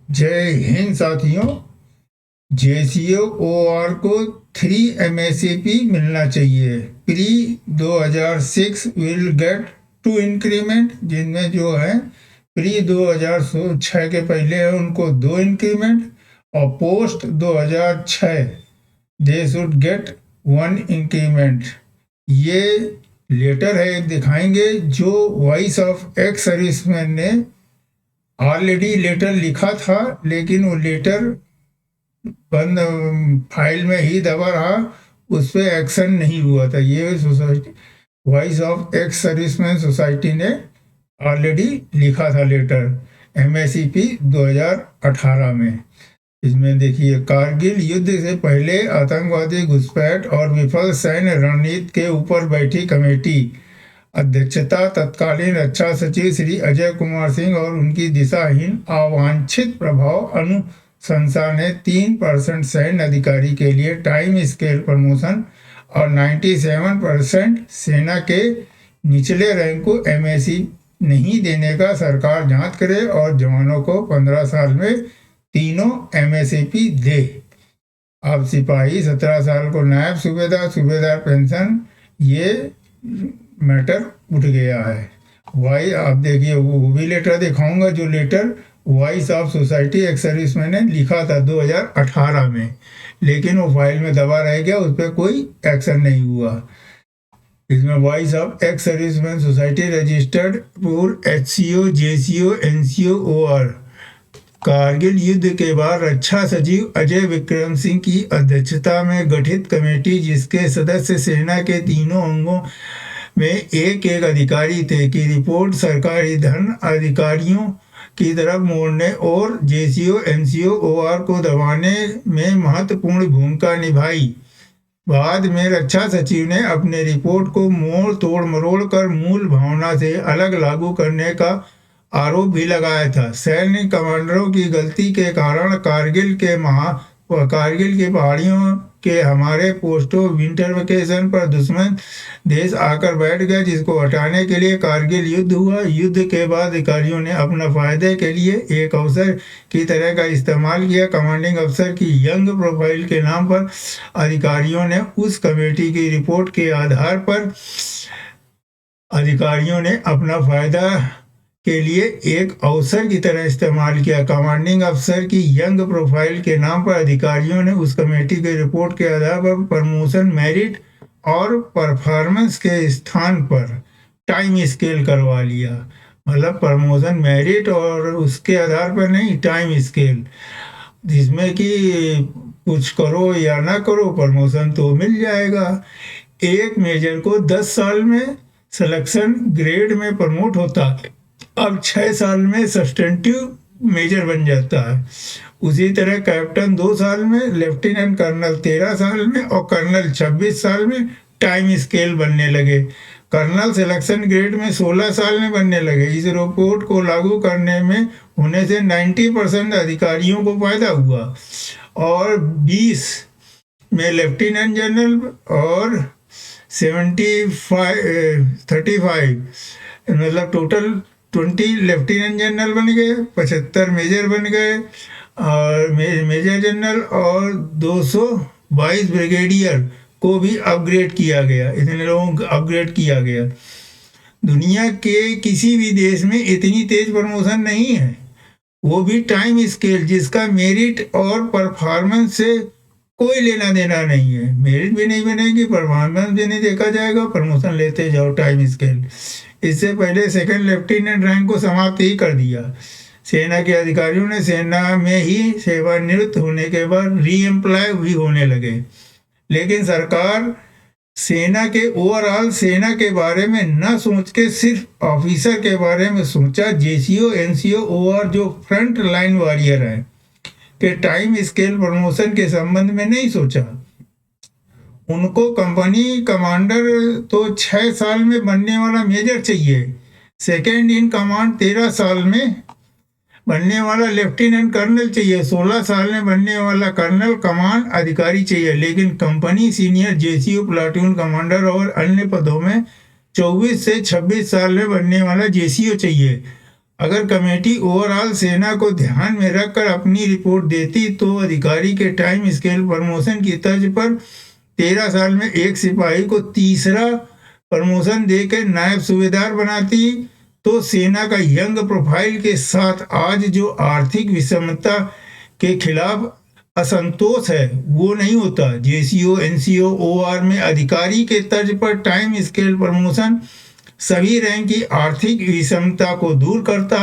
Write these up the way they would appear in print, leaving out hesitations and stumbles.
जय हिंद साथियों। JCO OR को 3 MSAP मिलना चाहिए। प्री 2006 विल गेट 2 इंक्रीमेंट, जिनमें जो है प्री 2006 के पहले है उनको 2 इंक्रीमेंट, और post 2006 they should get 1 increment. ये लेटर है, दिखाएंगे, जो वॉइस ऑफ एक्स सर्विसमैन ने ऑलरेडी लेटर लिखा था, लेकिन वो लेटर बंद फाइल में ही दबा रहा, उस पर एक्शन नहीं हुआ था। ये society voice of ex serviceman society ने ऑलरेडी लिखा था लेटर MSAP 2018 में। इसमें देखिए, कारगिल युद्ध से पहले आतंकवादी घुसपैठ और विफल सैन्य रणनीति के ऊपर बैठी कमेटी अध्यक्षता तत्कालीन रक्षा सचिव श्री अजय कुमार सिंह और उनकी दिशाहीन अवांछित प्रभाव अनुशंसा ने 3% सैन्य अधिकारी के लिए टाइम स्केल प्रमोशन और 97% सेना के निचले रैंक को MSc नहीं देने का सरकार जांच करे और जवानों को 15 साल में तीनों MSAP दे। अब सिपाही 17 साल को नायब सूबेदार, सूबेदार पेंशन, ये मैटर उठ गया है। वाई आप देखिए, वो भी लेटर दिखाऊंगा, जो letter voice of society ex serviceman ने लिखा था 2018 में, लेकिन वो फाइल में दबा रह गया, उस पर कोई एक्शन नहीं हुआ। इसमें voice of ex serviceman society registered for HCO, JCO, NCO, OR। Kargil युद्ध के बाद रक्षा सचिव अजय विक्रम सिंह की अध्यक्षता में गठित कमेटी, जिसके सदस्य सेना के तीनों अंगों में एक एक अधिकारी थे, की रिपोर्ट सरकारी धन अधिकारियों की तरफ मोड़ने और JCO, NCO, OR को दबाने में महत्वपूर्ण भूमिका निभाई। बाद में रक्षा सचिव ने अपने रिपोर्ट को मोड़ तोड़ मरोड़ कर मूल भावना से अलग लागू करने का आरोप भी लगाया था। सैन्य कमांडरों की गलती के कारण कारगिल की पहाड़ियों के हमारे पोस्टों विंटर वेकेशन पर दुश्मन देश आकर बैठ गया, जिसको हटाने के लिए कारगिल युद्ध हुआ। युद्ध के बाद अधिकारियों ने अपना फायदे के लिए एक अवसर की तरह का इस्तेमाल किया। कमांडिंग अफसर की यंग प्रोफाइल के नाम पर अधिकारियों ने उस कमेटी की रिपोर्ट के आधार पर अधिकारियों ने अपना फायदा के लिए एक अवसर की तरह इस्तेमाल किया। कमांडिंग अफसर की यंग प्रोफाइल के नाम पर अधिकारियों ने उस कमेटी की रिपोर्ट के आधार पर प्रमोशन, मेरिट और परफॉर्मेंस के स्थान पर टाइम स्केल करवा लिया। मतलब प्रमोशन, मेरिट और उसके आधार पर नहीं, टाइम स्केल, जिसमें कि कुछ करो या ना करो प्रमोशन तो मिल जाएगा। एक मेजर को 10 साल में सिलेक्शन ग्रेड में प्रमोट होता है, अब 6 साल में सब्सटेंटिव मेजर बन जाता है। उसी तरह कैप्टन 2 साल में, लेफ्टिनेंट कर्नल 13 साल में और कर्नल 26 साल में टाइम स्केल बनने लगे। कर्नल सिलेक्शन ग्रेड में 16 साल में बनने लगे। इस रिपोर्ट को लागू करने में होने से 90% अधिकारियों को फायदा हुआ और 20 में लेफ्टिनेंट जनरल और 35 मतलब टोटल 20 लेफ्टिनेंट जनरल बन गए, 75 मेजर बन गए और मेजर जनरल, और 222 ब्रिगेडियर को भी अपग्रेड किया गया। इतने लोगों को अपग्रेड किया गया। दुनिया के किसी भी देश में इतनी तेज प्रमोशन नहीं है, वो भी टाइम स्केल, जिसका मेरिट और परफॉर्मेंस से कोई लेना देना नहीं है। मेरिट भी नहीं बनेगी, परफॉर्मेंस भी नहीं देखा जाएगा, प्रमोशन लेते जाओ, टाइम स्केल। इससे पहले सेकंड लेफ्टिनेंट रैंक को समाप्त ही कर दिया। सेना के अधिकारियों ने सेना में ही सेवानिवृत्त होने के बाद री एम्प्लॉय भी होने लगे। लेकिन सरकार सेना के ओवरऑल सेना के बारे में न सोच के सिर्फ ऑफिसर के बारे में सोचा। JCO, NCO, OR जो फ्रंट लाइन वॉरियर हैं के टाइम स्केल प्रमोशन के संबंध में नहीं सोचा। उनको कंपनी कमांडर तो 6 साल में बनने वाला मेजर चाहिए, सेकेंड इन कमांड 13 साल में बनने वाला लेफ्टिनेंट कर्नल चाहिए, 16 साल में बनने वाला कर्नल कमांड अधिकारी चाहिए। लेकिन company senior JCO, platoon commander और अन्य पदों में 24 से 26 साल में बनने वाला JCO चाहिए। अगर कमेटी ओवरऑल सेना को ध्यान में रखकर अपनी रिपोर्ट देती तो अधिकारी के टाइम स्केल प्रमोशन की तर्ज पर 13 साल में एक सिपाही को तीसरा प्रमोशन देकर नायब सूबेदार बनाती, तो सेना का यंग प्रोफाइल के साथ आज जो आर्थिक विषमता के खिलाफ असंतोष है वो नहीं होता। जेसीओ, एनसीओ, ओआर में अधिकारी के तर्ज पर टाइम स्केल प्रमोशन सभी रैंक की आर्थिक विषमता को दूर करता,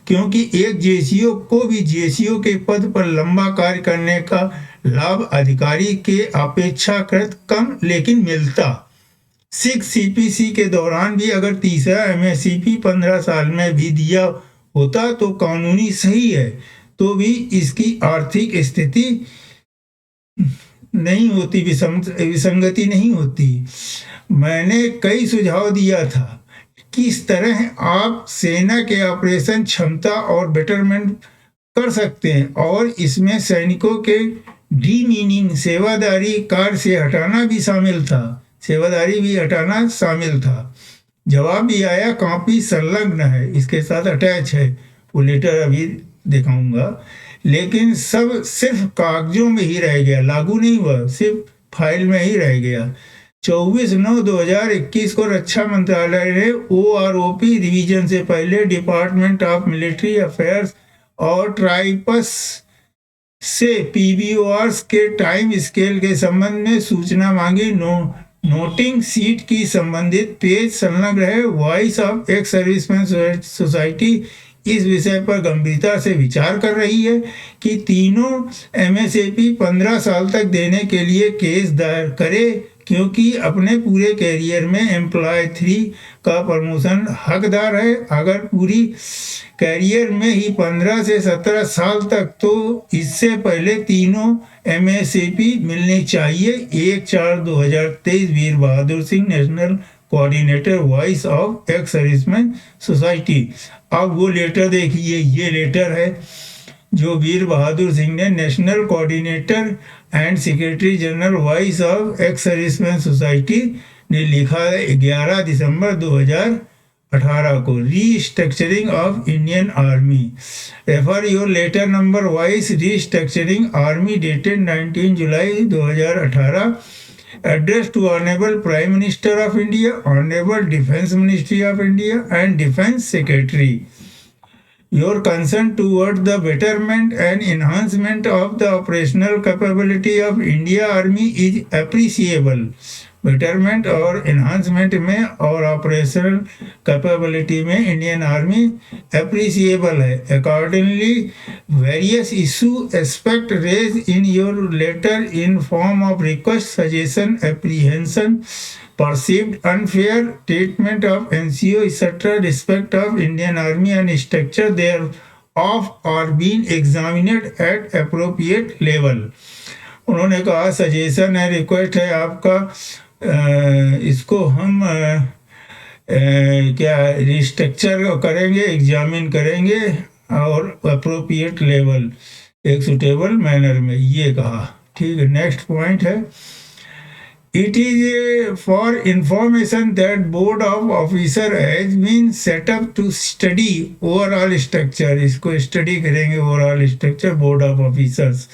क्योंकि एक जेसीओ को भी जेसीओ के पद पर लंबा कार्य करने का लाभ अधिकारी के अपेक्षाकृत कम लेकिन मिलता। 6 सीपीसी के दौरान भी अगर तीसरा एमएससीपी 15 साल में भी दिया होता तो कानूनी सही है, तो भी इसकी आर्थिक स्थिति नहीं होती, विसंगति नहीं होती। मैंने कई सुझाव दिया था किस तरह आप सेना के ऑपरेशन क्षमता और बेटरमेंट कर सकते हैं, और इसमें सैनिकों के डीमीनिंग सेवादारी कार्य से हटाना भी शामिल था, सेवादारी भी हटाना शामिल था। जवाब भी आया, कॉपी संलग्न है, इसके साथ अटैच है, वो लेटर अभी दिखाऊंगा, लेकिन सब सिर्फ कागजों में ही रह गया, लागू नहीं हुआ, सिर्फ फाइल में ही रह गया। 24/9/2021 को रक्षा मंत्रालय ने ओआरओपी रिवीजन से पहले डिपार्टमेंट ऑफ मिलिट्री अफेयर्स और ट्राइपस से पीबीओआर्स के टाइम स्केल के संबंध में सूचना मांगी। नोटिंग सीट की संबंधित पेज संलग्न है। Voice of ex serviceman society इस विषय पर गंभीरता से विचार कर रही है कि तीनों एमएसएपी 15 साल तक देने के लिए केस दायर करे, क्योंकि अपने पूरे कैरियर में एम्प्लॉय 3 का प्रमोशन हकदार है। अगर पूरी कैरियर में ही 15 से 17 साल तक, तो इससे पहले तीनों एमएसएपी मिलने चाहिए। 1/4/2023 Veer Bahadur Singh, national coordinator, voice of ex serviceman society. अब वो लेटर देखिए, ये लेटर है जो वीर बहादुर सिंह ने national coordinator and secretary general voice of ex serviceman society ने लिखा है 11 दिसंबर 2018 को। Restructuring of Indian army, refer your letter number vice restructuring army dated 19 July 2018, addressed to Honorable Prime Minister of India, Honorable Defense Ministry of India and Defense Secretary. Your concern toward the betterment and enhancement of the operational capability of India Army is appreciable. Betterment और enhancement में और operational capability में Indian army appreciable है। Accordingly various issue aspect raise in your letter in form of request, suggestion, apprehension, perceived unfair treatment of NCO etc. respect of Indian Army and structure thereof are being examined at appropriate level. उन्होंने कहा suggestion है, request है आपका, इसको हम क्या restructure करेंगे, examine करेंगे और अप्रोप्रिएट लेवल, एक सुटेबल मैनर में, ये कहा। ठीक है, नेक्स्ट पॉइंट है, It is for information that board of officer has been set up to study overall structure. इसको study करेंगे overall structure board of officers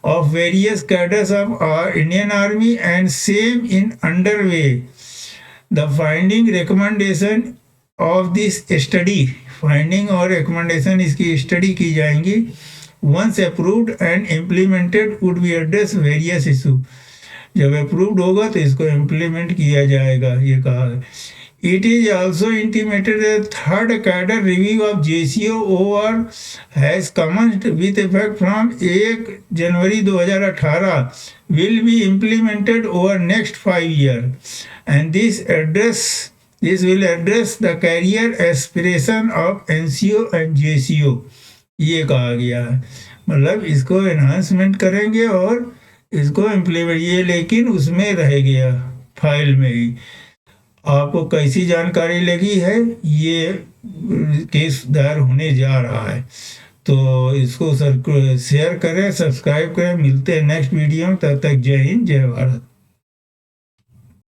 of various cadres of Indian Army and same in underway. The finding recommendation of this study, finding और recommendation इसकी study की जाएंगी, once approved and implemented would be address various issue. जब approved होगा तो इसको implement किया जाएगा, ये कहा है। It is also intimated third cadre review of JCO-OR has commenced with effect from 1 January 2018 will be implemented over next 5 year and this will address the career aspiration of NCO and JCO, ये कहा गया है। मतलब इसको enhancement करेंगे और इसको implement, ये लेकिन उसमें रह गया फाइल में ही। आपको कैसी जानकारी लगी है, ये केस दायर होने जा रहा है, तो इसको शेयर करें, सब्सक्राइब करें। मिलते हैं नेक्स्ट वीडियो में, तब तक जय हिंद, जय भारत।